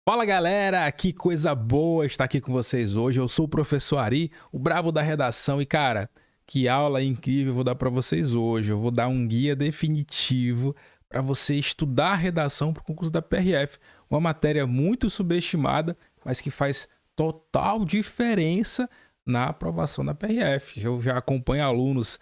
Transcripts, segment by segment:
Fala galera, que coisa boa estar aqui com vocês hoje. Eu sou o professor Ari, o brabo da redação e cara, que aula incrível eu vou dar para vocês hoje. Eu vou dar um guia definitivo para você estudar redação para o concurso da PRF, uma matéria muito subestimada, mas que faz total diferença na aprovação da PRF. Eu já acompanho alunos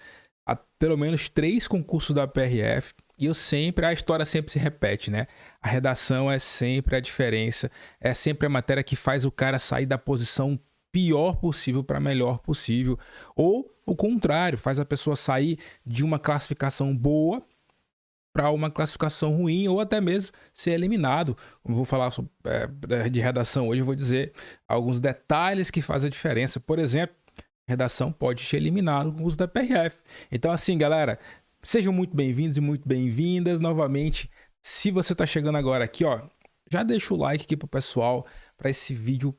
a pelo menos 3 concursos da PRF. E a história sempre se repete, né? A redação é sempre a diferença, é sempre a matéria que faz o cara sair da posição pior possível para melhor possível. Ou o contrário, faz a pessoa sair de uma classificação boa para uma classificação ruim, ou até mesmo ser eliminado. Como eu vou falar de redação hoje, eu vou dizer alguns detalhes que fazem a diferença. Por exemplo, redação pode te eliminar no curso da PRF. Então, assim, galera, sejam muito bem-vindos e muito bem-vindas novamente. Se você está chegando agora aqui, ó, já deixa o like aqui pro pessoal, para esse vídeo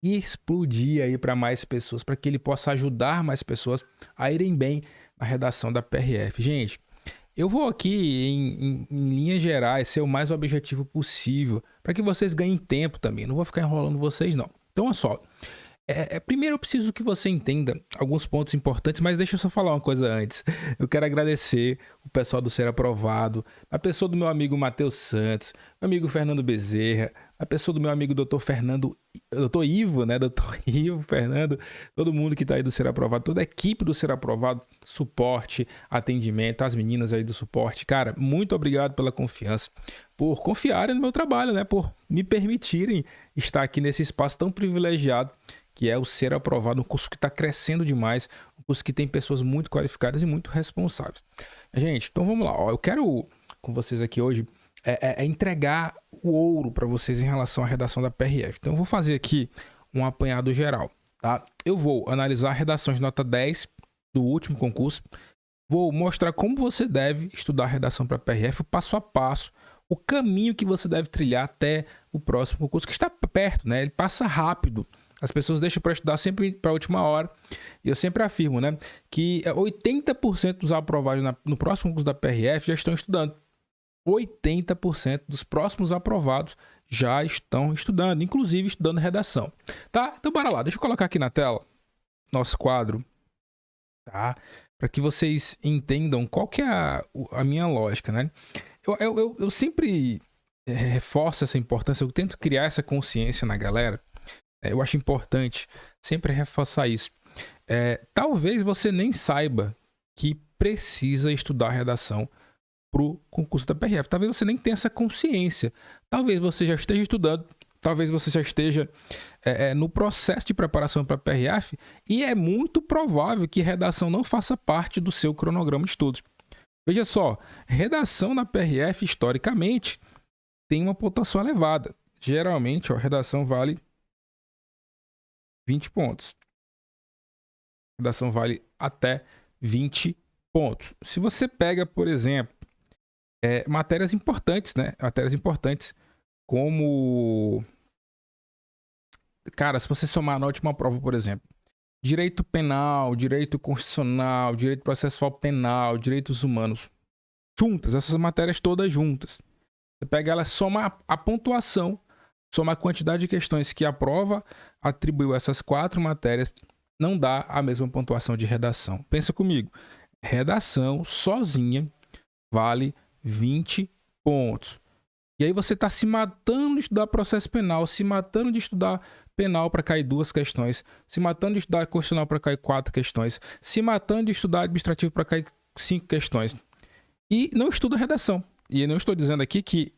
explodir aí para mais pessoas, para que ele possa ajudar mais pessoas a irem bem na redação da PRF. Gente, eu vou aqui em linhas gerais ser o mais objetivo possível, para que vocês ganhem tempo também. Não vou ficar enrolando vocês, não. Então, olha só. Primeiro eu preciso que você entenda alguns pontos importantes, mas deixa eu só falar uma coisa antes. Eu quero agradecer o pessoal do Ser Aprovado, a pessoa do meu amigo Matheus Santos, meu amigo Fernando Bezerra, a pessoa do meu amigo Dr. Ivo, né? Dr. Ivo, Fernando, todo mundo que tá aí do Ser Aprovado, toda a equipe do Ser Aprovado, suporte, atendimento, as meninas aí do suporte. Cara, muito obrigado pela confiança, por confiarem no meu trabalho, né? Por me permitirem estar aqui nesse espaço tão privilegiado que é o Ser Aprovado, um curso que está crescendo demais, um curso que tem pessoas muito qualificadas e muito responsáveis. Gente, então vamos lá. Ó, eu quero com vocês aqui hoje entregar o ouro para vocês em relação à redação da PRF. Então eu vou fazer aqui um apanhado geral, tá? Eu vou analisar redações de nota 10 do último concurso, vou mostrar como você deve estudar a redação para a PRF, o passo a passo, o caminho que você deve trilhar até o próximo concurso, que está perto, né? Ele passa rápido. As pessoas deixam para estudar sempre para a última hora. E eu sempre afirmo, né, que 80% dos aprovados no próximo concurso da PRF já estão estudando. 80% dos próximos aprovados já estão estudando, inclusive estudando redação. Tá? Então bora lá, deixa eu colocar aqui na tela nosso quadro, tá? Para que vocês entendam qual que é a minha lógica, né? Eu sempre reforço essa importância, eu tento criar essa consciência na galera. Eu acho importante sempre reforçar isso. Talvez você nem saiba que precisa estudar redação para o concurso da PRF. Talvez você nem tenha essa consciência. Talvez você já esteja estudando, talvez você já esteja no processo de preparação para a PRF e é muito provável que redação não faça parte do seu cronograma de estudos. Veja só, redação na PRF, historicamente, tem uma pontuação elevada. Geralmente, redação vale 20 pontos. Redação vale até 20 pontos. Se você pega, por exemplo, matérias importantes, né? Matérias importantes como... Cara, se você somar na última prova, por exemplo, direito penal, direito constitucional, direito processual penal, direitos humanos, juntas, essas matérias todas juntas. Você pega elas, soma a pontuação, soma a quantidade de questões que a prova atribuiu a essas 4 matérias, não dá a mesma pontuação de redação. Pensa comigo, redação sozinha vale 20 pontos. E aí você está se matando de estudar processo penal, se matando de estudar penal para cair 2 questões, se matando de estudar constitucional para cair 4 questões, se matando de estudar administrativo para cair 5 questões. E não estuda redação. E eu não estou dizendo aqui que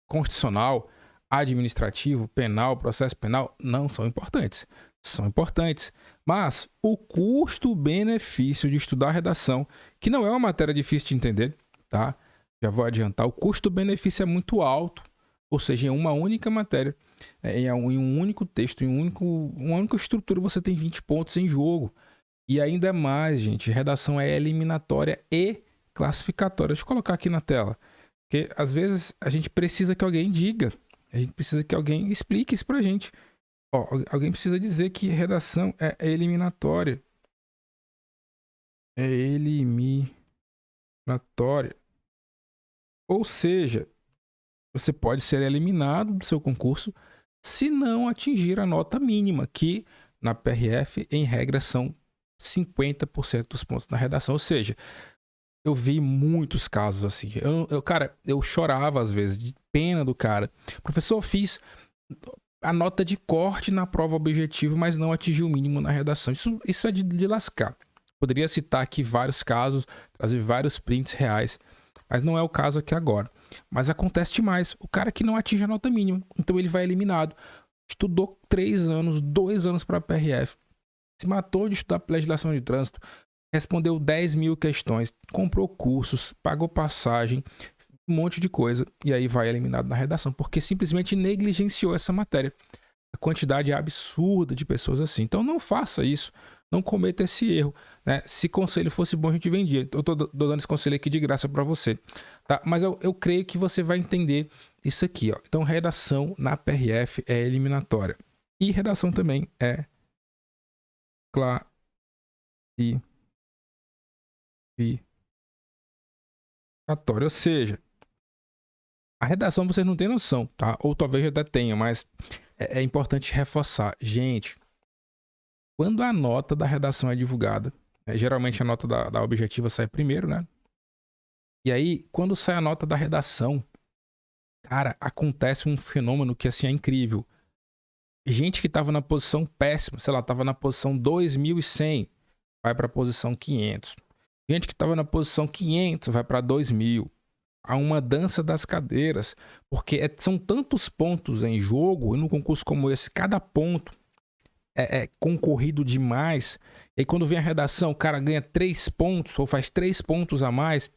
constitucional, administrativo, penal, processo penal não são importantes. São importantes. Mas o custo-benefício de estudar redação, que não é uma matéria difícil de entender, tá? Já vou adiantar, o custo-benefício é muito alto, ou seja, em uma única matéria, em um único texto, em uma única estrutura, você tem 20 pontos em jogo. E ainda mais, gente, redação é eliminatória e classificatória. Deixa eu colocar aqui na tela. Porque às vezes a gente precisa que alguém diga, a gente precisa que alguém explique isso pra gente. Alguém precisa dizer que redação é eliminatória. É eliminatória. Ou seja, você pode ser eliminado do seu concurso se não atingir a nota mínima, que na PRF, em regra, são 50% dos pontos na redação. Ou seja, eu vi muitos casos assim. Cara, eu chorava às vezes, de pena do cara. Professor, fiz a nota de corte na prova objetiva, mas não atingiu o mínimo na redação. Isso é de lascar. Poderia citar aqui vários casos, trazer vários prints reais, mas não é o caso aqui agora. Mas acontece demais. O cara que não atinge a nota mínima, então ele vai eliminado. Estudou 3 anos, 2 anos para a PRF. Se matou de estudar legislação de trânsito. Respondeu 10 mil questões. Comprou cursos, pagou passagem, um monte de coisa. E aí vai eliminado na redação, porque simplesmente negligenciou essa matéria. A quantidade é absurda de pessoas assim. Então não faça isso. Não cometa esse erro, né? Se conselho fosse bom, a gente vendia. Eu tô dando esse conselho aqui de graça para você, tá? Mas eu creio que você vai entender isso aqui, ó. Então, redação na PRF é eliminatória. E redação também é classificatória. Ou seja, a redação vocês não têm noção, tá? Ou talvez até tenha, mas é importante reforçar. Gente, quando a nota da redação é divulgada, geralmente a nota da objetiva sai primeiro, né? E aí, quando sai a nota da redação, cara, acontece um fenômeno que, assim, é incrível. Gente que tava na posição péssima, sei lá, tava na posição 2100, vai pra posição 500. Gente que tava na posição 500, vai pra 2000. Há uma dança das cadeiras, porque são tantos pontos em jogo, e num concurso como esse, cada ponto é concorrido demais. E aí, quando vem a redação, o cara ganha 3 pontos, ou faz 3 pontos a mais.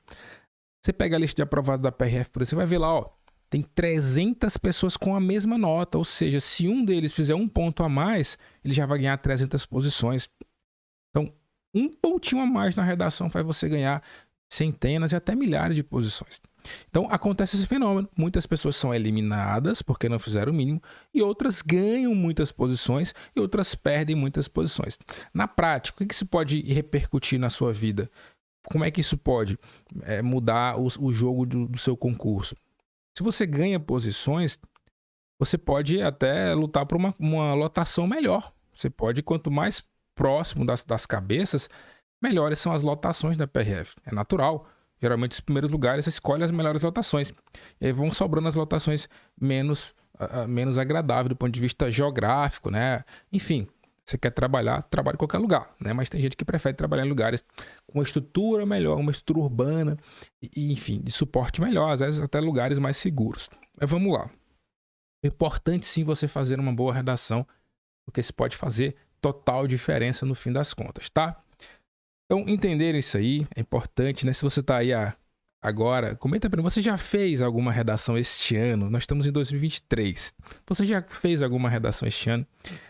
Você pega a lista de aprovados da PRF, por exemplo, você vai ver lá, ó, tem 300 pessoas com a mesma nota. Ou seja, se um deles fizer 1 ponto a mais, ele já vai ganhar 300 posições. Então, 1 pontinho a mais na redação faz você ganhar centenas e até milhares de posições. Então, acontece esse fenômeno. Muitas pessoas são eliminadas porque não fizeram o mínimo, e outras ganham muitas posições e outras perdem muitas posições. Na prática, o que isso pode repercutir na sua vida? Como é que isso pode mudar o jogo do seu concurso? Se você ganha posições, você pode até lutar por uma lotação melhor. Você pode, quanto mais próximo das cabeças, melhores são as lotações da PRF. É natural. Geralmente, os primeiros lugares escolhem as melhores lotações. E aí vão sobrando as lotações menos agradáveis do ponto de vista geográfico, né? Enfim, você quer trabalhar, trabalha em qualquer lugar, né? Mas tem gente que prefere trabalhar em lugares com uma estrutura melhor, uma estrutura urbana, enfim, de suporte melhor, às vezes até lugares mais seguros. Mas vamos lá. É importante sim você fazer uma boa redação, porque isso pode fazer total diferença no fim das contas, tá? Então, entender isso aí é importante, né? Se você tá aí agora, comenta pra mim, você já fez alguma redação este ano? Nós estamos em 2023. Você já fez alguma redação este ano?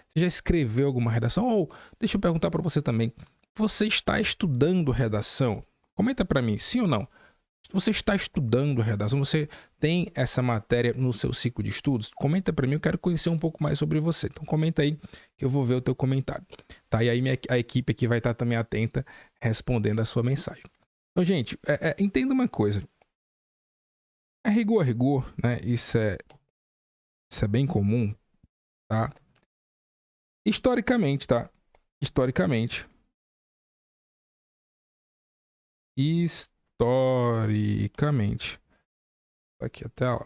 Você já escreveu alguma redação? Ou, deixa eu perguntar para você também, você está estudando redação? Comenta para mim, sim ou não? Você está estudando redação? Você tem essa matéria no seu ciclo de estudos? Comenta para mim, eu quero conhecer um pouco mais sobre você. Então comenta aí que eu vou ver o teu comentário. Tá? E aí a equipe aqui vai estar também atenta respondendo a sua mensagem. Então, gente, entenda uma coisa. É rigor a rigor, né? Isso é bem comum, tá? Historicamente, tá? Historicamente. Aqui até ó.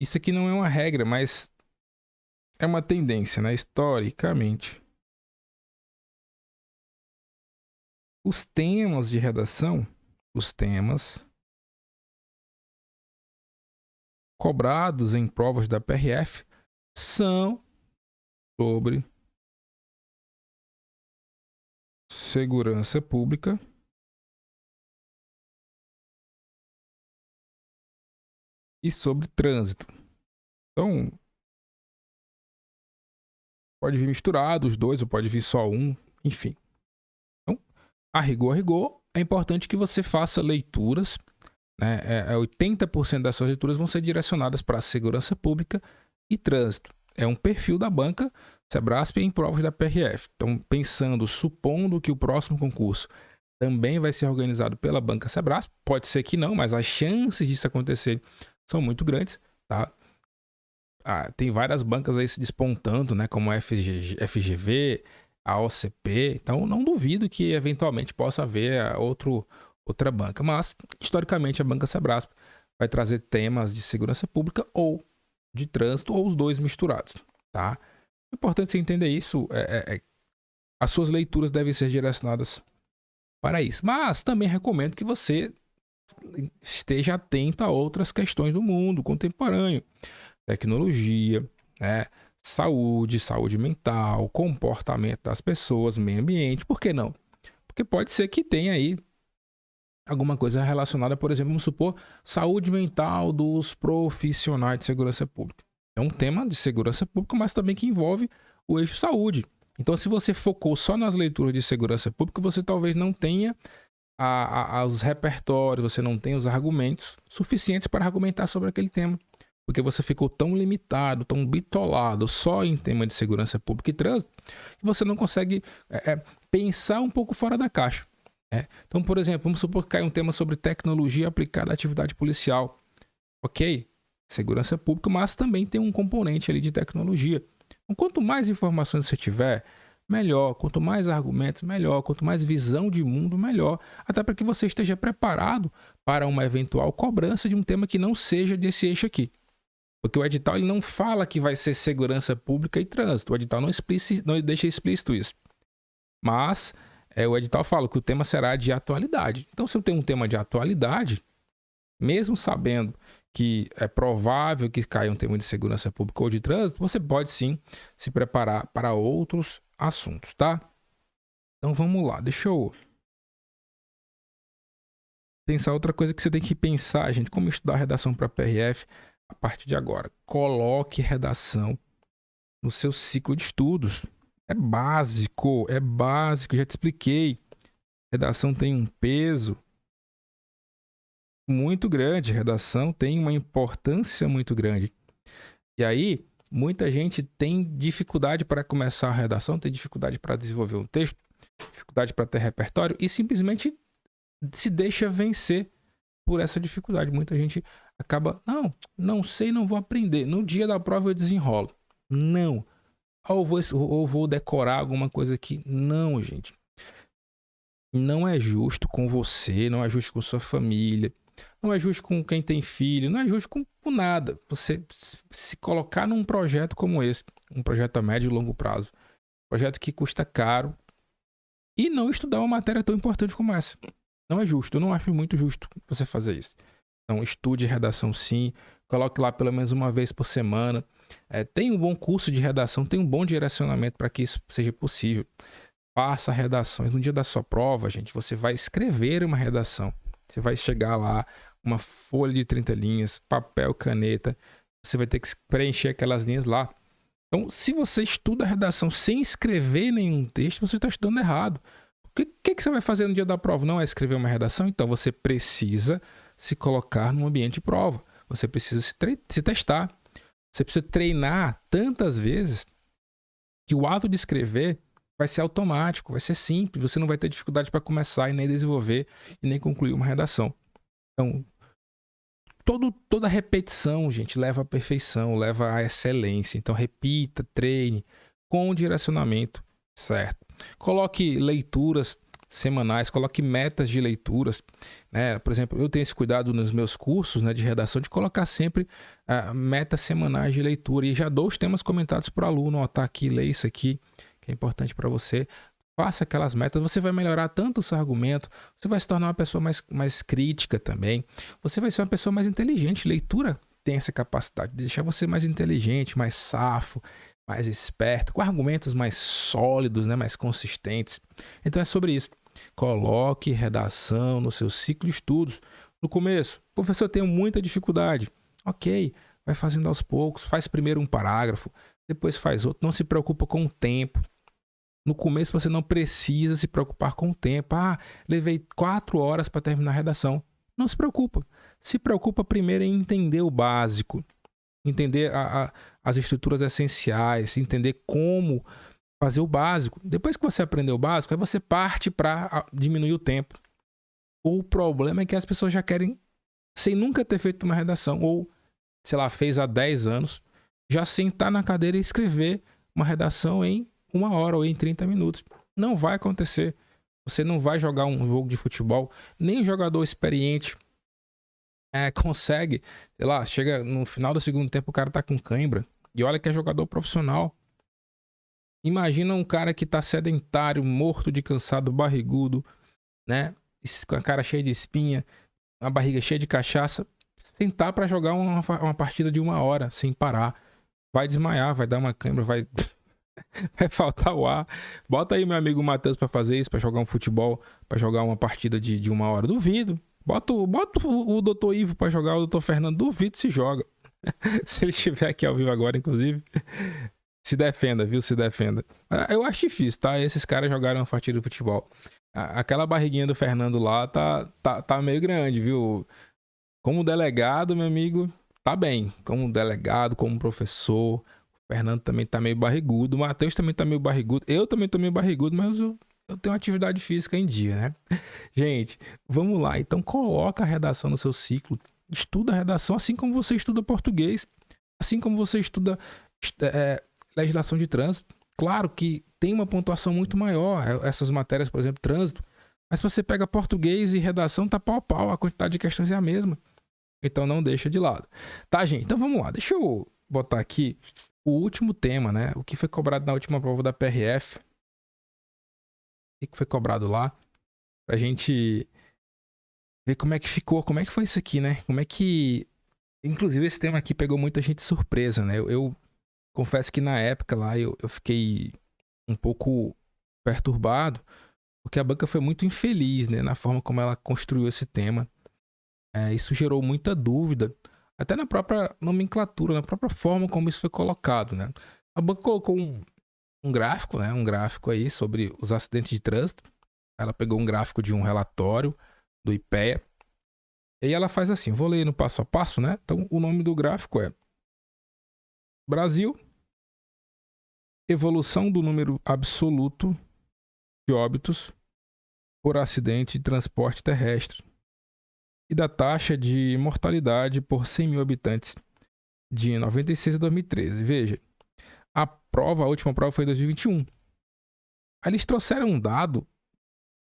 Isso aqui não é uma regra, mas é uma tendência, né? Historicamente. Os temas de redação, os temas cobrados em provas da PRF são sobre segurança pública e sobre trânsito. Então, pode vir misturado os dois, ou pode vir só um, enfim. Então, a rigor, é importante que você faça leituras, né? 80% das suas leituras vão ser direcionadas para segurança pública e trânsito. É um perfil da banca Sebrasp em provas da PRF. Então, pensando, supondo que o próximo concurso também vai ser organizado pela banca Sebrasp, pode ser que não, mas as chances disso acontecer são muito grandes, tá? tem várias bancas aí se despontando, né? Como a FGV, a OCP. Então, não duvido que eventualmente possa haver outra banca. Mas, historicamente, a Banca Sebrasp vai trazer temas de segurança pública ou de trânsito, ou os dois misturados, tá? É importante você entender isso. As suas leituras devem ser direcionadas para isso. Mas também recomendo que você esteja atento a outras questões do mundo contemporâneo. Tecnologia, né? Saúde mental, comportamento das pessoas, meio ambiente. Por que não? Porque pode ser que tenha aí alguma coisa relacionada, por exemplo, vamos supor, saúde mental dos profissionais de segurança pública. É um tema de segurança pública, mas também que envolve o eixo saúde. Então, se você focou só nas leituras de segurança pública, você talvez não tenha os repertórios, você não tenha os argumentos suficientes para argumentar sobre aquele tema. Porque você ficou tão limitado, tão bitolado só em tema de segurança pública e trânsito, que você não consegue pensar um pouco fora da caixa. Então, por exemplo, vamos supor que cai um tema sobre tecnologia aplicada à atividade policial. Ok, segurança pública, mas também tem um componente ali de tecnologia. Então, quanto mais informações você tiver, melhor. Quanto mais argumentos, melhor. Quanto mais visão de mundo, melhor. Até para que você esteja preparado para uma eventual cobrança de um tema que não seja desse eixo aqui. Porque o edital ele não fala que vai ser segurança pública e trânsito. O edital não deixa explícito isso. Mas o edital fala que o tema será de atualidade. Então, se eu tenho um tema de atualidade, mesmo sabendo que é provável que caia um tema de segurança pública ou de trânsito, você pode sim se preparar para outros assuntos, tá? Então, vamos lá. Deixa eu pensar outra coisa que você tem que pensar, gente. Como estudar redação para PRF a partir de agora? Coloque redação no seu ciclo de estudos. É básico, já te expliquei. Redação tem um peso muito grande, redação tem uma importância muito grande. E aí, muita gente tem dificuldade para começar a redação, tem dificuldade para desenvolver um texto, dificuldade para ter repertório e simplesmente se deixa vencer por essa dificuldade. Muita gente acaba, não sei, não vou aprender. No dia da prova eu desenrolo. Não. Ou vou decorar alguma coisa aqui. Não, gente. Não é justo com você, não é justo com sua família, não é justo com quem tem filho, não é justo com nada. Você se colocar num projeto como esse, um projeto a médio e longo prazo, projeto que custa caro, e não estudar uma matéria tão importante como essa. Não é justo, eu não acho muito justo você fazer isso. Então, estude redação sim, coloque lá pelo menos uma vez por semana. Tem um bom curso de redação, tem um bom direcionamento para que isso seja possível. Faça redações. No dia da sua prova, gente, você vai escrever uma redação. Você vai chegar lá, uma folha de 30 linhas, papel, caneta. Você vai ter que preencher aquelas linhas lá. Então, se você estuda a redação sem escrever nenhum texto, você está estudando errado. O que você vai fazer no dia da prova? Não é escrever uma redação? Então, você precisa se colocar num ambiente de prova. Você precisa se testar. Você precisa treinar tantas vezes que o ato de escrever vai ser automático, vai ser simples, você não vai ter dificuldade para começar e nem desenvolver e nem concluir uma redação. Então, toda repetição, gente, leva à perfeição, leva à excelência. Então, repita, treine com o direcionamento certo. Coloque leituras semanais, coloque metas de leituras. Né? Por exemplo, eu tenho esse cuidado nos meus cursos, né, de redação de colocar sempre metas semanais de leitura e já dou os temas comentados para o aluno, ó, tá aqui, lê isso aqui, que é importante para você. Faça aquelas metas, você vai melhorar tanto o seu argumento, você vai se tornar uma pessoa mais crítica também, você vai ser uma pessoa mais inteligente. Leitura tem essa capacidade de deixar você mais inteligente, mais safo, mais esperto, com argumentos mais sólidos, né, mais consistentes. Então é sobre isso. Coloque redação no seu ciclo de estudos. No começo, professor, eu tenho muita dificuldade. Ok, vai fazendo aos poucos, faz primeiro um parágrafo, depois faz outro, não se preocupa com o tempo. No começo você não precisa se preocupar com o tempo. Levei 4 horas para terminar a redação. Não se preocupa. Se preocupa primeiro em entender o básico, entender as estruturas essenciais, entender como fazer o básico. Depois que você aprender o básico, aí você parte para diminuir o tempo. O problema é que as pessoas já querem, sem nunca ter feito uma redação, ou, sei lá, fez há 10 anos, já sentar na cadeira e escrever uma redação em 1 hora ou em 30 minutos. Não vai acontecer. Você não vai jogar um jogo de futebol. Nem um jogador experiente consegue, sei lá, chega no final do segundo tempo, o cara tá com cãibra. E olha que é jogador profissional. Imagina um cara que tá sedentário, morto de cansado, barrigudo, né? Com a cara cheia de espinha, a barriga cheia de cachaça. Tentar pra jogar uma partida de 1 hora sem parar. Vai desmaiar, vai dar uma cãibra, vai faltar o ar. Bota aí meu amigo Matheus pra fazer isso, pra jogar um futebol, pra jogar uma partida de 1 hora. Duvido. Bota o Dr. Ivo pra jogar, o Dr. Fernando. Duvido se joga. Se ele estiver aqui ao vivo agora, inclusive. Se defenda, viu? Se defenda. Eu acho difícil, tá? Esses caras jogaram uma partida de futebol. Aquela barriguinha do Fernando lá tá meio grande, viu? Como delegado, meu amigo, tá bem. Como delegado, como professor. O Fernando também tá meio barrigudo. O Matheus também tá meio barrigudo. Eu também tô meio barrigudo, mas eu tenho atividade física em dia, né? Gente, vamos lá. Então, coloca a redação no seu ciclo. Estuda a redação assim como você estuda português. Assim como você estuda legislação de trânsito. Claro que tem uma pontuação muito maior. Essas matérias, por exemplo, trânsito. Mas se você pega português e redação, tá pau a pau. A quantidade de questões é a mesma. Então, não deixa de lado. Tá, gente? Então, vamos lá. Deixa eu botar aqui o último tema, né? O que foi cobrado na última prova da PRF. O que foi cobrado lá. Pra gente ver como é que ficou. Como é que foi isso aqui, né? Como é que... Inclusive, esse tema aqui pegou muita gente de surpresa, né? Eu confesso que na época lá eu fiquei um pouco perturbado, porque a banca foi muito infeliz, né, na forma como ela construiu esse tema. Isso gerou muita dúvida, até na própria nomenclatura, na própria forma como isso foi colocado, né. A banca colocou um gráfico, né, um gráfico aí sobre os acidentes de trânsito. Ela pegou um gráfico de um relatório do IPEA, e aí ela faz assim, vou ler no passo a passo, né. Então, o nome do gráfico é Brasil, evolução do número absoluto de óbitos por acidente de transporte terrestre e da taxa de mortalidade por 100 mil habitantes de 96 a 2013. Veja, a última prova foi em 2021. Aí eles trouxeram um dado,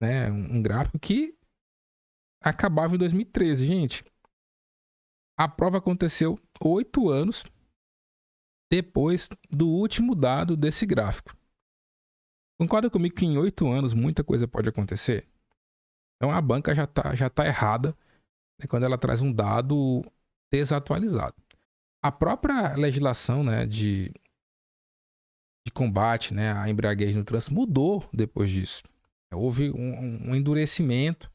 né, um gráfico que acabava em 2013. Gente, a prova aconteceu 8 anos depois do último dado desse gráfico. Concorda comigo que em 8 anos muita coisa pode acontecer? Então a banca já tá errada, né, quando ela traz um dado desatualizado. A própria legislação, né, de combate, né, à embriaguez no trânsito mudou depois disso. Houve um endurecimento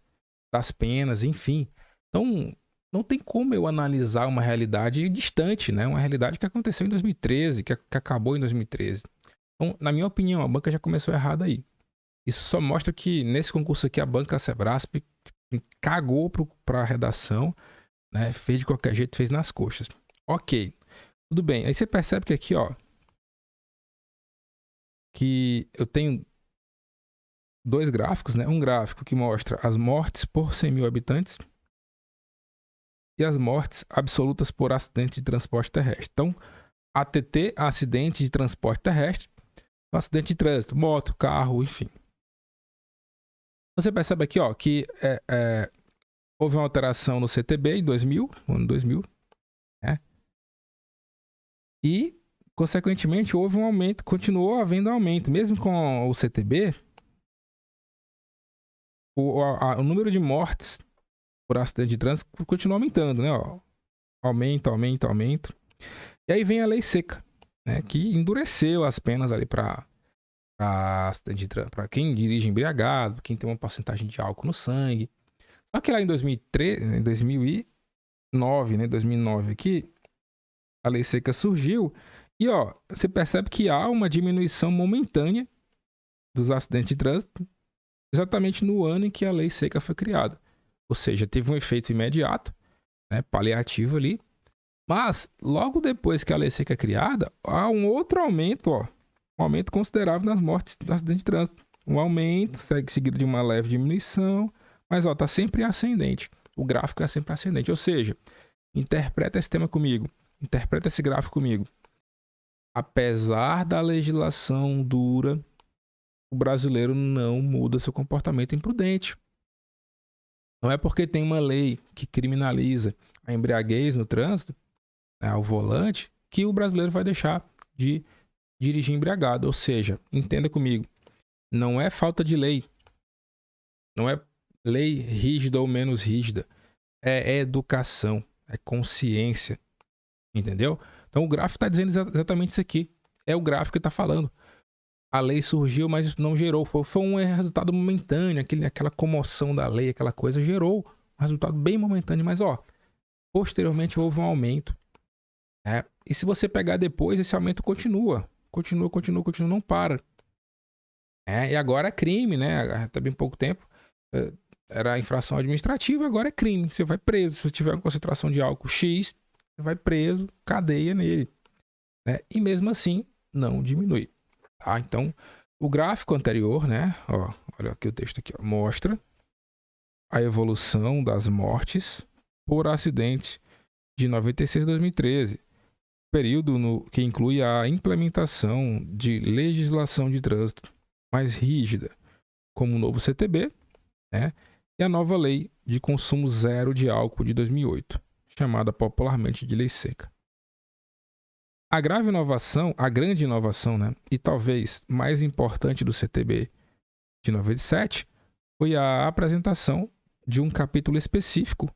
das penas, enfim. Então não tem como eu analisar uma realidade distante, né, uma realidade que aconteceu em 2013, que acabou em 2013. Então, na minha opinião, a banca já começou errada aí. Isso só mostra que nesse concurso aqui a banca Sebrasp cagou para a redação, né? Fez de qualquer jeito, fez nas coxas. Ok, tudo bem. Aí você percebe que aqui, ó, que eu tenho 2 gráficos, né? Um gráfico que mostra as mortes por 100 mil habitantes e as mortes absolutas por acidente de transporte terrestre. Então, ATT, acidente de transporte terrestre, acidente de trânsito, moto, carro, enfim. Você percebe aqui, ó, que houve uma alteração no CTB em 2000, ano 2000, né? E, consequentemente, houve um aumento, continuou havendo aumento. Mesmo com o CTB, o número de mortes por acidente de trânsito continua aumentando, né? Ó, aumento. E aí vem a lei seca, né? Que endureceu as penas ali para quem dirige embriagado, quem tem uma porcentagem de álcool no sangue. Só que lá em 2009, né, 2009 aqui, a lei seca surgiu e, ó, você percebe que há uma diminuição momentânea dos acidentes de trânsito exatamente no ano em que a lei seca foi criada. Ou seja, teve um efeito imediato, né, paliativo ali, mas logo depois que a lei seca é criada, há um outro aumento, ó, um aumento considerável nas mortes do acidente de trânsito. Um aumento, seguido de uma leve diminuição, mas ó, tá sempre ascendente. O gráfico é sempre ascendente. Ou seja, interpreta esse tema comigo. Interpreta esse gráfico comigo. Apesar da legislação dura, o brasileiro não muda seu comportamento imprudente. Não é porque tem uma lei que criminaliza a embriaguez no trânsito, né, ao volante, que o brasileiro vai deixar de dirigir embriagado. Ou seja, entenda comigo, não é falta de lei, não é lei rígida ou menos rígida, é educação, é consciência, entendeu? Então o gráfico está dizendo exatamente isso aqui, é o gráfico que está falando. A lei surgiu, mas não gerou, foi um resultado momentâneo, aquela comoção da lei, aquela coisa gerou um resultado bem momentâneo, mas posteriormente houve um aumento. E se você pegar depois, esse aumento continua, não para. E agora é crime, né? Até bem pouco tempo era infração administrativa, agora é crime. Você vai preso. Se você tiver uma concentração de álcool X, você vai preso, cadeia nele. E mesmo assim, não diminui. Tá? Então, o gráfico anterior, né? Olha aqui o texto aqui, mostra a evolução das mortes por acidente de 96 a 2013. Período que inclui a implementação de legislação de trânsito mais rígida, como o novo CTB, né? E a nova lei de consumo zero de álcool de 2008, chamada popularmente de Lei Seca. A grande inovação, né, e talvez mais importante do CTB de 97, foi a apresentação de um capítulo específico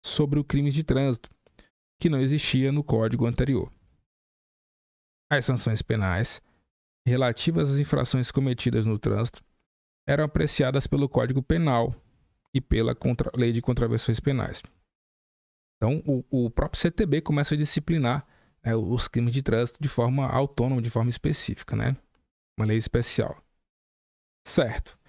sobre o crime de trânsito, que não existia no código anterior. As sanções penais relativas às infrações cometidas no trânsito eram apreciadas pelo Código Penal e pela Lei de Contravenções Penais. Então, o próprio CTB começa a disciplinar os crimes de trânsito de forma autônoma, de forma específica, né? Uma lei especial. Certo.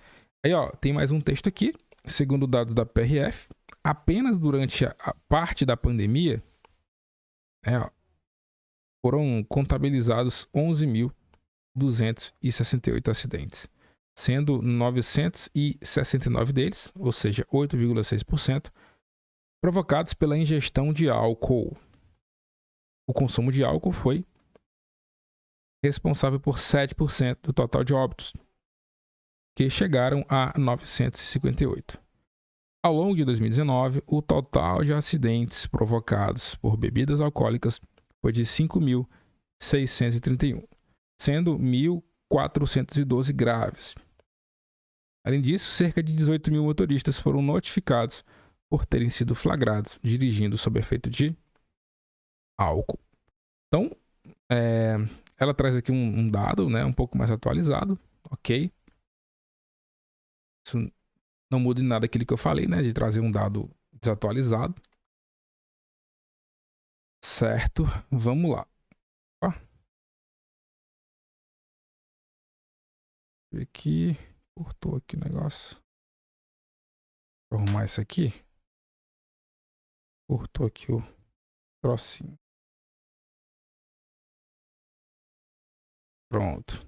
Aí, tem mais um texto aqui. Segundo dados da PRF, apenas durante a parte da pandemia, foram contabilizados 11.268 acidentes, sendo 969 deles, ou seja, 8,6%, provocados pela ingestão de álcool. O consumo de álcool foi responsável por 7% do total de óbitos, que chegaram a 958. Ao longo de 2019, o total de acidentes provocados por bebidas alcoólicas foi de 5.631, sendo 1.412 graves. Além disso, cerca de 18 mil motoristas foram notificados por terem sido flagrados dirigindo sob efeito de álcool. Então, ela traz aqui um dado, né, um pouco mais atualizado, ok? Isso não muda em nada aquilo que eu falei, né, de trazer um dado desatualizado. Certo, vamos lá. Aqui, cortou aqui o negócio. Vou arrumar isso aqui. Cortou aqui o trocinho. Pronto.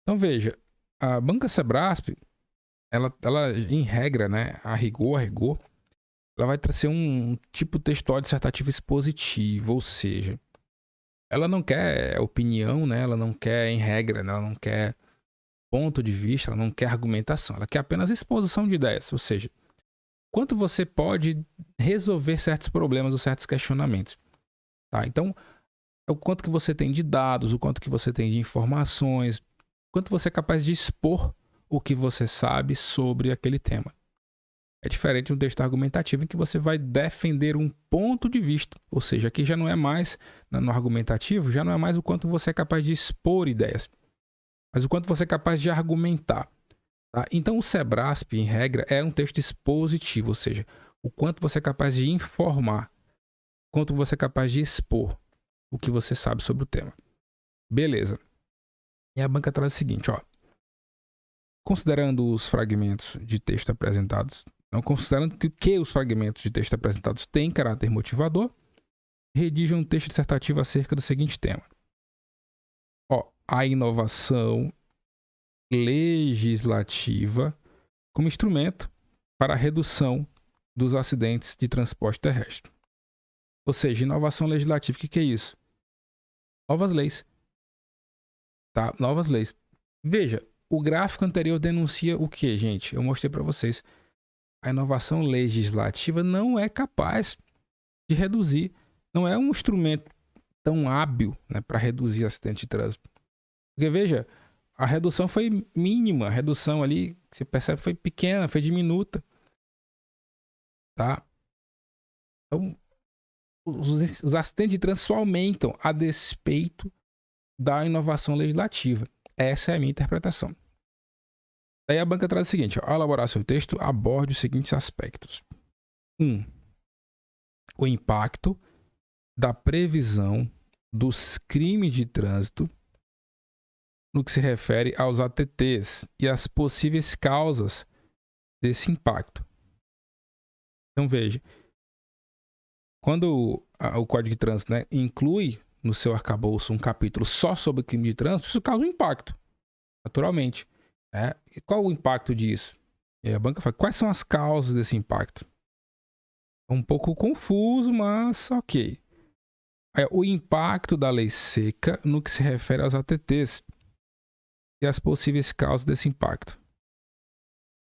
Então veja, a banca Sebrasp, ela em regra, né, a rigor, ela vai trazer um tipo textual dissertativo expositivo, ou seja, ela não quer opinião, né, ela não quer em regra, né, ela não quer ponto de vista, ela não quer argumentação, ela quer apenas exposição de ideias, ou seja, quanto você pode resolver certos problemas ou certos questionamentos. Tá? Então, é o quanto que você tem de dados, o quanto que você tem de informações, o quanto você é capaz de expor o que você sabe sobre aquele tema. É diferente de um texto argumentativo em que você vai defender um ponto de vista. Ou seja, aqui já não é mais, no argumentativo, já não é mais o quanto você é capaz de expor ideias, mas o quanto você é capaz de argumentar. Tá? Então, o Sebrasp, em regra, é um texto expositivo, ou seja, o quanto você é capaz de informar, o quanto você é capaz de expor o que você sabe sobre o tema. Beleza. E a banca traz o seguinte, considerando os fragmentos de texto apresentados, não considerando que os fragmentos de texto apresentados têm caráter motivador, redija um texto dissertativo acerca do seguinte tema. A inovação legislativa como instrumento para a redução dos acidentes de transporte terrestre. Ou seja, inovação legislativa, o que é isso? Novas leis, tá? Novas leis. Veja, o gráfico anterior denuncia o que, gente? Eu mostrei para vocês. A inovação legislativa não é capaz de reduzir, não é um instrumento tão hábil, né, para reduzir acidente de trânsito. Porque, veja, a redução foi mínima, a redução ali, você percebe, foi pequena, foi diminuta. Tá? Então, os acidentes de trânsito aumentam a despeito da inovação legislativa. Essa é a minha interpretação. Daí a banca traz o seguinte: ao elaborar seu texto, aborde os seguintes aspectos. 1. O impacto da previsão dos crimes de trânsito no que se refere aos ATTs e as possíveis causas desse impacto. Então veja, quando o Código de Trânsito, né, inclui no seu arcabouço um capítulo só sobre crime de trânsito, isso causa um impacto, naturalmente. Né? E qual o impacto disso? E a banca fala, quais são as causas desse impacto? É um pouco confuso, mas ok. O impacto da lei seca no que se refere aos ATTs e as possíveis causas desse impacto.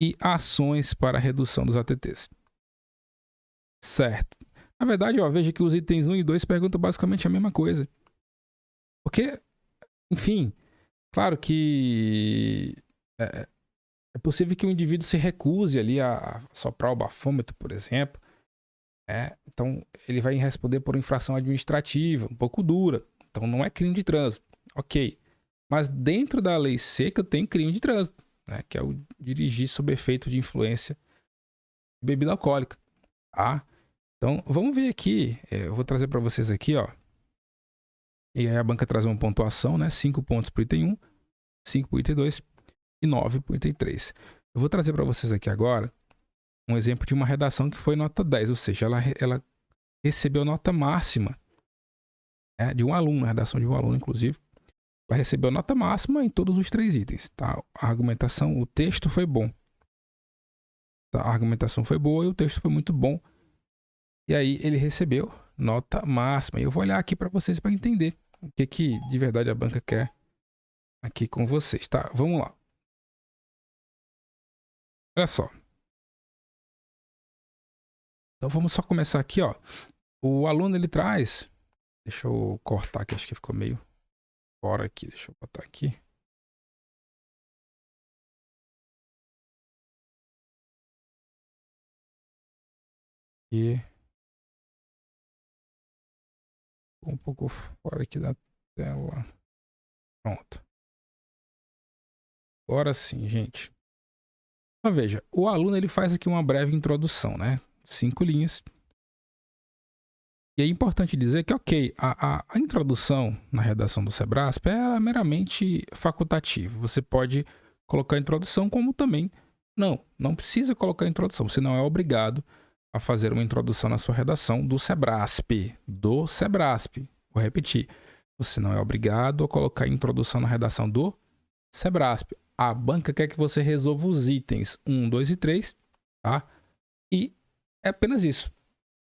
E ações para a redução dos ATTs. Certo. Na verdade, ó, veja que os itens 1 e 2 perguntam basicamente a mesma coisa. Porque, enfim, claro que é possível que o indivíduo se recuse ali a soprar o bafômetro, por exemplo. Então, ele vai responder por infração administrativa, um pouco dura. Então, não é crime de trânsito. Ok. Mas dentro da lei seca tem crime de trânsito, né? Que é o dirigir sob efeito de influência de bebida alcoólica. Tá? Então, vamos ver aqui. Eu vou trazer para vocês aqui, ó. E aí a banca traz uma pontuação, né? 5 pontos para o item 1, 5 para o item 2 e 9 para o item 3. Eu vou trazer para vocês aqui agora um exemplo de uma redação que foi nota 10, ou seja, ela recebeu nota máxima, né, de um aluno, a redação de um aluno, inclusive. Ela recebeu nota máxima em todos os 3 itens. Tá? A argumentação, o texto foi bom. Tá? A argumentação foi boa e o texto foi muito bom. E aí ele recebeu nota máxima. E eu vou olhar aqui para vocês para entender o que de verdade a banca quer aqui com vocês. Tá? Vamos lá. Olha só. Então vamos só começar aqui, ó. O aluno ele traz, deixa eu cortar aqui, acho que ficou meio fora aqui, deixa eu botar aqui. E um pouco fora aqui da tela. Pronto. Agora sim, gente. Então veja, o aluno ele faz aqui uma breve introdução, né? 5 linhas. E é importante dizer que, ok, a introdução na redação do Sebrasp é meramente facultativa. Você pode colocar a introdução como também não precisa colocar a introdução. Você não é obrigado a fazer uma introdução na sua redação do Sebrasp. Vou repetir. Você não é obrigado a colocar a introdução na redação do Sebrasp. A banca quer que você resolva os itens 1, 2 e 3, tá? E é apenas isso.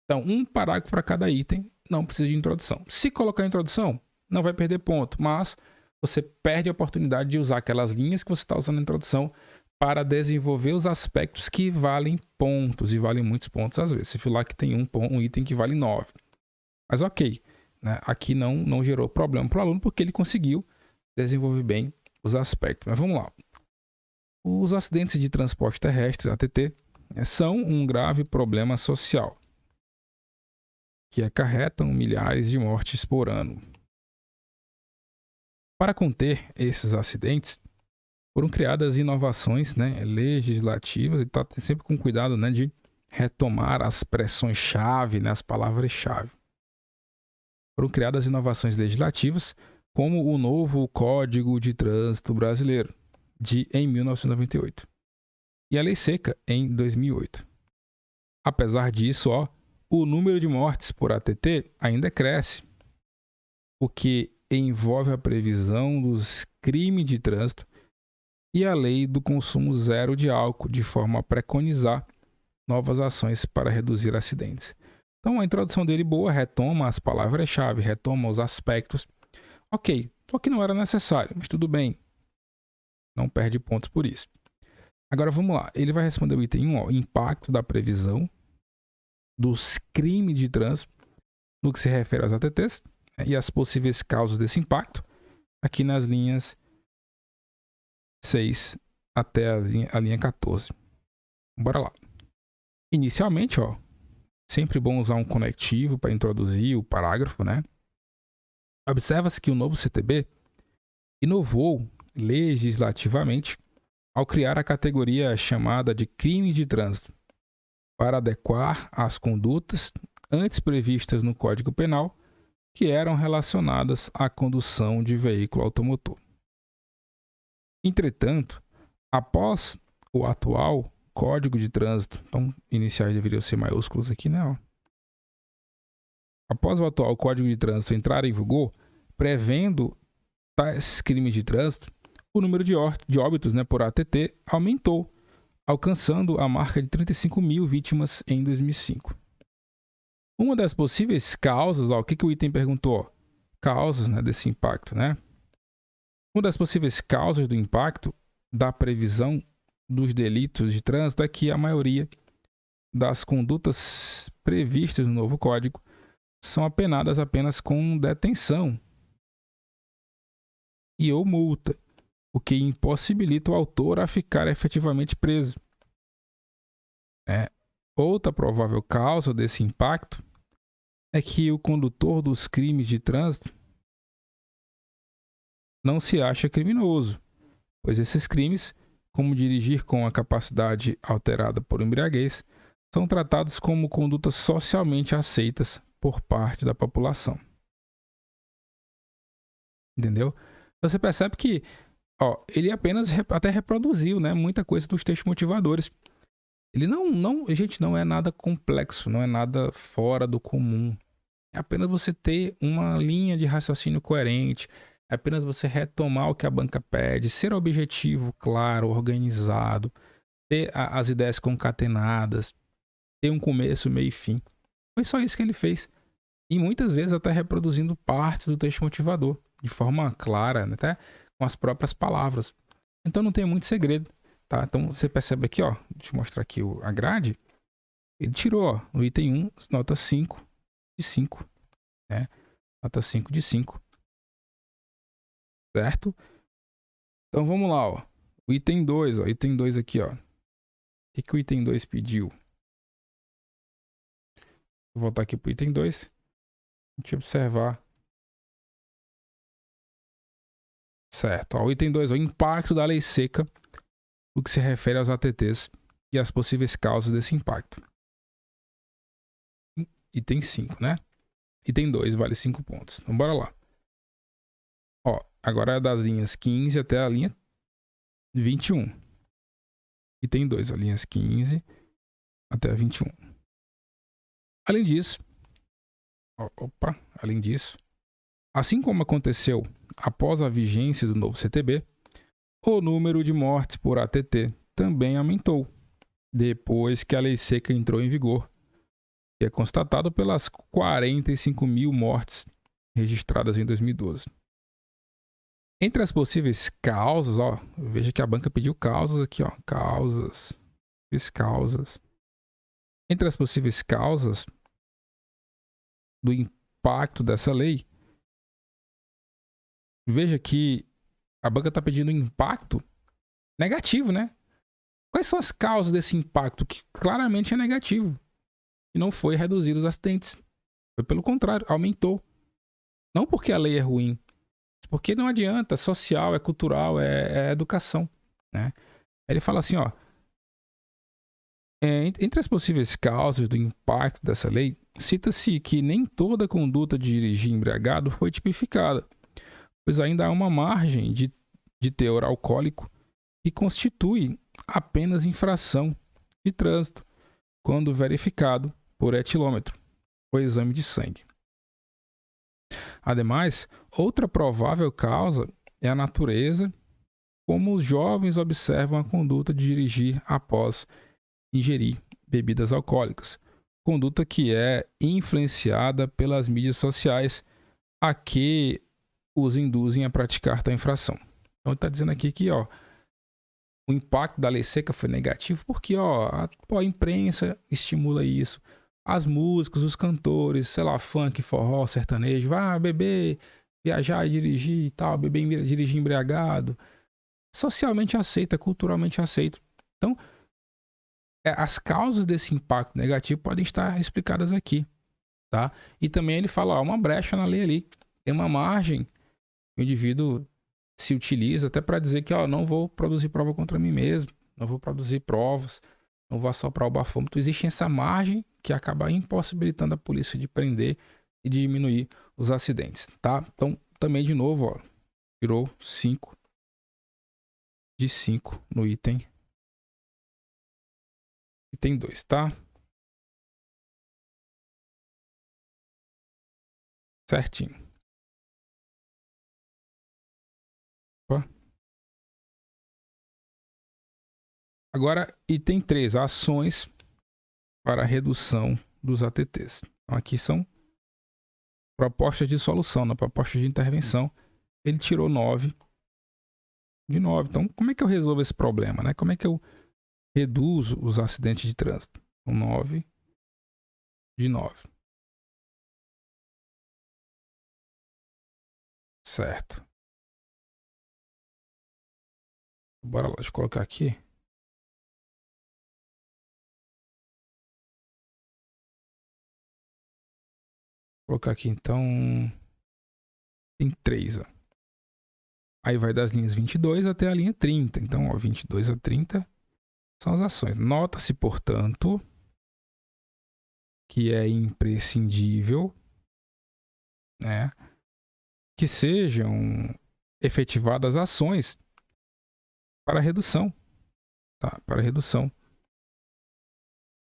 Então, um parágrafo para cada item, não precisa de introdução. Se colocar a introdução, não vai perder ponto, mas você perde a oportunidade de usar aquelas linhas que você está usando na introdução para desenvolver os aspectos que valem pontos, e valem muitos pontos às vezes. Você viu lá que tem um item que vale 9. Mas ok, né? Aqui não gerou problema para o aluno, porque ele conseguiu desenvolver bem os aspectos. Mas vamos lá. Os acidentes de transporte terrestre, ATT, são um grave problema social que acarretam milhares de mortes por ano. Para conter esses acidentes, foram criadas inovações, né, legislativas, e está sempre com cuidado, né, de retomar as expressões-chave, né, as palavras-chave. Foram criadas inovações legislativas, como o novo Código de Trânsito Brasileiro, em 1998, e a Lei Seca, em 2008. Apesar disso, o número de mortes por ATT ainda cresce, o que envolve a previsão dos crimes de trânsito e a lei do consumo zero de álcool, de forma a preconizar novas ações para reduzir acidentes. Então, a introdução dele boa, retoma as palavras-chave, retoma os aspectos. Ok, só que não era necessário, mas tudo bem. Não perde pontos por isso. Agora vamos lá. Ele vai responder o item 1, ó, impacto da previsão dos crimes de trânsito no que se refere aos ATTs, né, e as possíveis causas desse impacto, aqui nas linhas 6 até a linha 14. Bora lá. Inicialmente, ó, sempre bom usar um conectivo para introduzir o parágrafo, né? Observa-se que o novo CTB inovou legislativamente ao criar a categoria chamada de crime de trânsito, para adequar as condutas antes previstas no Código Penal que eram relacionadas à condução de veículo automotor. Entretanto, após o atual Código de Trânsito, então iniciais deveriam ser maiúsculos aqui, né? Ó. Após o atual Código de Trânsito entrar em vigor, prevendo tais crimes de trânsito, o número de óbitos, né, por ATT aumentou, alcançando a marca de 35 mil vítimas em 2005. Uma das possíveis causas, ó, o que o item perguntou? Causas, né, desse impacto, né? Uma das possíveis causas do impacto da previsão dos delitos de trânsito é que a maioria das condutas previstas no novo código são apenadas apenas com detenção e ou multa, o que impossibilita o autor a ficar efetivamente preso. Outra provável causa desse impacto é que o condutor dos crimes de trânsito não se acha criminoso, pois esses crimes, como dirigir com a capacidade alterada por embriaguez, são tratados como condutas socialmente aceitas por parte da população. Entendeu? Você percebe que ele apenas até reproduziu, né, muita coisa dos textos motivadores. Ele gente, não é nada complexo, não é nada fora do comum. É apenas você ter uma linha de raciocínio coerente, é apenas você retomar o que a banca pede, ser objetivo, claro, organizado, ter as ideias concatenadas, ter um começo, meio e fim. Foi só isso que ele fez. E muitas vezes até reproduzindo partes do texto motivador, de forma clara, né? Até com as próprias palavras. Então não tem muito segredo, tá? Então você percebe aqui, ó, deixa eu mostrar aqui a grade. Ele tirou, ó, no item 1, nota 5 de 5, né? Nota 5 de 5. Certo? Então vamos lá, ó. O item 2, ó, item 2 aqui, ó. O que o item 2 pediu? Vou voltar aqui pro item 2. A gente observar. Certo. Ó, o item 2, o impacto da lei seca, o que se refere aos ATTs e as possíveis causas desse impacto. Item 5, né? Item 2 vale 5 pontos. Então bora lá. Ó, agora é das linhas 15 até a linha 21. Item 2, ó, linhas 15 até a 21. Além disso, assim como aconteceu após a vigência do novo CTB, o número de mortes por ATT também aumentou, depois que a lei seca entrou em vigor, que é constatado pelas 45 mil mortes registradas em 2012. Entre as possíveis causas, ó, veja que a banca pediu causas aqui, ó, causas. Entre as possíveis causas do impacto dessa lei, veja que a banca está pedindo um impacto negativo, né? Quais são as causas desse impacto que claramente é negativo? E não foi reduzido os acidentes. Foi pelo contrário, aumentou. Não porque a lei é ruim, porque não adianta, é social, é cultural, é educação, né? Ele fala assim, ó, entre as possíveis causas do impacto dessa lei, cita-se que nem toda conduta de dirigir embriagado foi tipificada, pois ainda há uma margem de teor alcoólico que constitui apenas infração de trânsito, quando verificado por etilômetro, ou exame de sangue. Ademais, outra provável causa é a natureza como os jovens observam a conduta de dirigir após ingerir bebidas alcoólicas, conduta que é influenciada pelas mídias sociais, a que os induzem a praticar tal infração. Então, ele está dizendo aqui que, ó, o impacto da lei seca foi negativo porque, ó, a imprensa estimula isso. As músicas, os cantores, sei lá, funk, forró, sertanejo, vai beber, viajar e dirigir e tal, beber e dirigir embriagado. Socialmente aceito, é culturalmente aceito. Então, as causas desse impacto negativo podem estar explicadas aqui, tá? E também ele fala, ó, uma brecha na lei ali, tem uma margem que o indivíduo se utiliza até para dizer que, ó, não vou produzir prova contra mim mesmo, não vou produzir provas, não vou assoprar o bafômetro. Existe essa margem que acaba impossibilitando a polícia de prender e de diminuir os acidentes, tá? Então, também de novo, ó, tirou 5 de 5 no item 2, tá? Certinho. Opa. Agora, item 3, ações para a redução dos ATTs. Então, aqui são propostas de solução, na proposta de intervenção. Ele tirou 9 de 9. Então, como é que eu resolvo esse problema, né? Como é que eu reduzo os acidentes de trânsito? Então, 9 de 9. Certo. Bora lá, deixa eu colocar aqui. Vou colocar aqui, então, tem 3, ó. Aí vai das linhas 22 até a linha 30. Então, ó, 22 a 30 são as ações. Nota-se, portanto, que é imprescindível, né, que sejam efetivadas ações para a redução, tá? Para a redução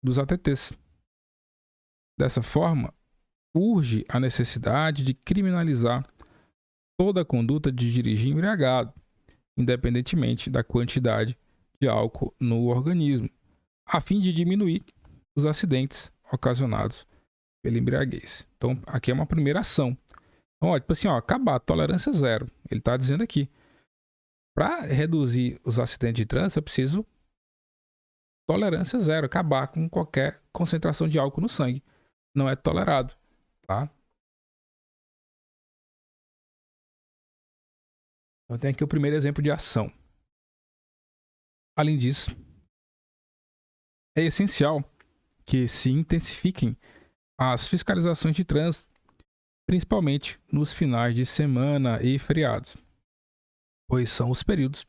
dos ATTs. Dessa forma, urge a necessidade de criminalizar toda a conduta de dirigir embriagado, independentemente da quantidade de álcool no organismo, a fim de diminuir os acidentes ocasionados pela embriaguez. Então, aqui é uma primeira ação. Então, ó, tipo assim, ó, acabar a tolerância zero. Ele está dizendo aqui, para reduzir os acidentes de trânsito, eu preciso tolerância zero, acabar com qualquer concentração de álcool no sangue. Não é tolerado, tá? Eu tenho aqui o primeiro exemplo de ação. Além disso, é essencial que se intensifiquem as fiscalizações de trânsito, principalmente nos finais de semana e feriados, pois são os períodos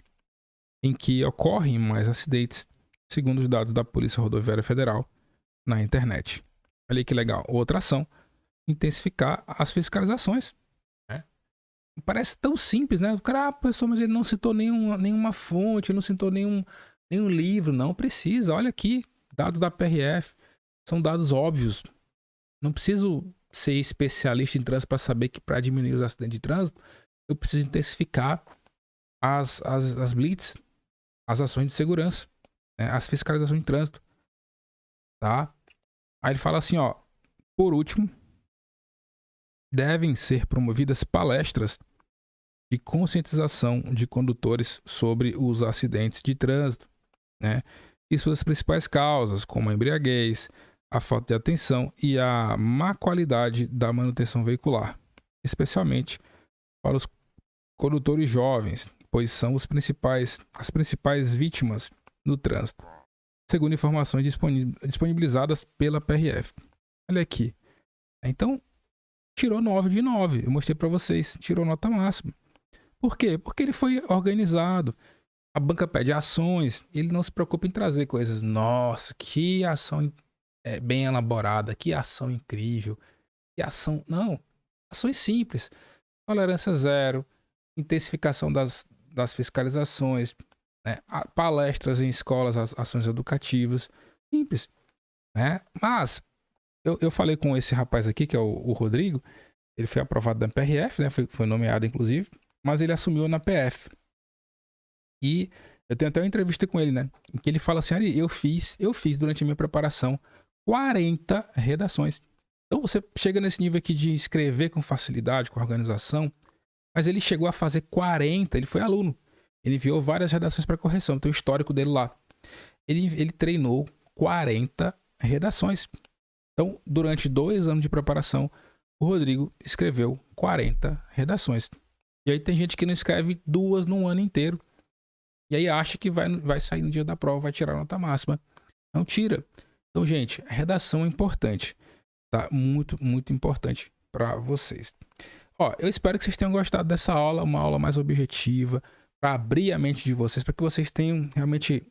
em que ocorrem mais acidentes, segundo os dados da Polícia Rodoviária Federal na internet. Olha que legal. Outra ação, intensificar as fiscalizações. Parece tão simples, né? O cara, pessoal, mas ele não citou nenhuma fonte, não citou nenhum livro. Não precisa. Olha aqui, dados da PRF. São dados óbvios. Não preciso ser especialista em trânsito para saber que para diminuir os acidentes de trânsito, eu preciso intensificar as blitz, as ações de segurança, né? As fiscalizações de trânsito. Tá? Aí ele fala assim, ó. Por último, devem ser promovidas palestras de conscientização de condutores sobre os acidentes de trânsito, né? E suas principais causas, como a embriaguez, a falta de atenção e a má qualidade da manutenção veicular, especialmente para os condutores jovens, pois são as principais vítimas no trânsito, segundo informações disponibilizadas pela PRF. Olha aqui. Então, tirou 9 de 9. Eu mostrei para vocês. Tirou nota máxima. Por quê? Porque ele foi organizado. A banca pede ações. Ele não se preocupa em trazer coisas. Nossa, que ação bem elaborada. Que ação incrível. Que ação... Não. Ações simples. Tolerância zero. Intensificação das fiscalizações. Né? Palestras em escolas, ações educativas. Simples. Né? Mas... Eu falei com esse rapaz aqui, que é o Rodrigo. Ele foi aprovado da PRF, né? Foi nomeado, inclusive. Mas ele assumiu na PF. E eu tenho até uma entrevista com ele, né? Em que ele fala assim, Ari, eu fiz durante a minha preparação 40 redações. Então você chega nesse nível aqui de escrever com facilidade, com organização. Mas ele chegou a fazer 40, ele foi aluno. Ele enviou várias redações para correção, tem o histórico dele lá. Ele treinou 40 redações. Então, durante 2 anos de preparação, o Rodrigo escreveu 40 redações. E aí tem gente que não escreve 2 num ano inteiro. E aí acha que vai sair no dia da prova, vai tirar a nota máxima. Não tira. Então, gente, a redação é importante. Tá? Muito, muito importante para vocês. Ó, eu espero que vocês tenham gostado dessa aula, uma aula mais objetiva, para abrir a mente de vocês, para que vocês tenham realmente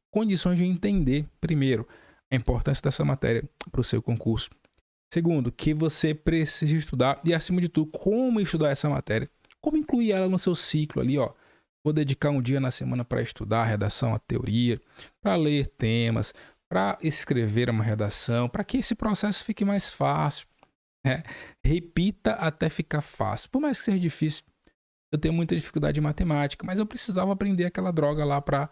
condições de entender, primeiro, a importância dessa matéria para o seu concurso. Segundo, que você precisa estudar e, acima de tudo, como estudar essa matéria, como incluir ela no seu ciclo ali, ó. Vou dedicar um dia na semana para estudar a redação, a teoria, para ler temas, para escrever uma redação, para que esse processo fique mais fácil. Repita até ficar fácil. Por mais que seja difícil, eu tenho muita dificuldade em matemática, mas eu precisava aprender aquela droga lá para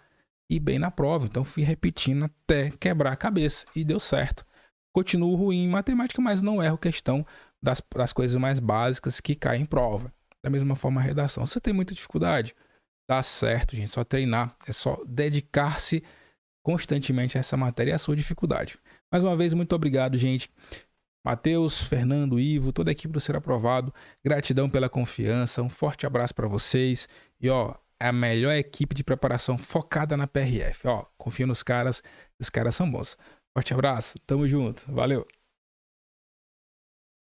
ir bem na prova. Então fui repetindo até quebrar a cabeça e deu certo. Continuo ruim em matemática, mas não erro questão das coisas mais básicas que caem em prova. Da mesma forma a redação. Se você tem muita dificuldade, dá certo, gente. Só treinar, é só dedicar-se constantemente a essa matéria e a sua dificuldade. Mais uma vez, muito obrigado, gente. Matheus, Fernando, Ivo, toda a equipe do Ser Aprovado, gratidão pela confiança, um forte abraço para vocês e ó, é a melhor equipe de preparação focada na PRF, ó, confia nos caras, os caras são bons. Forte abraço, tamo junto, valeu!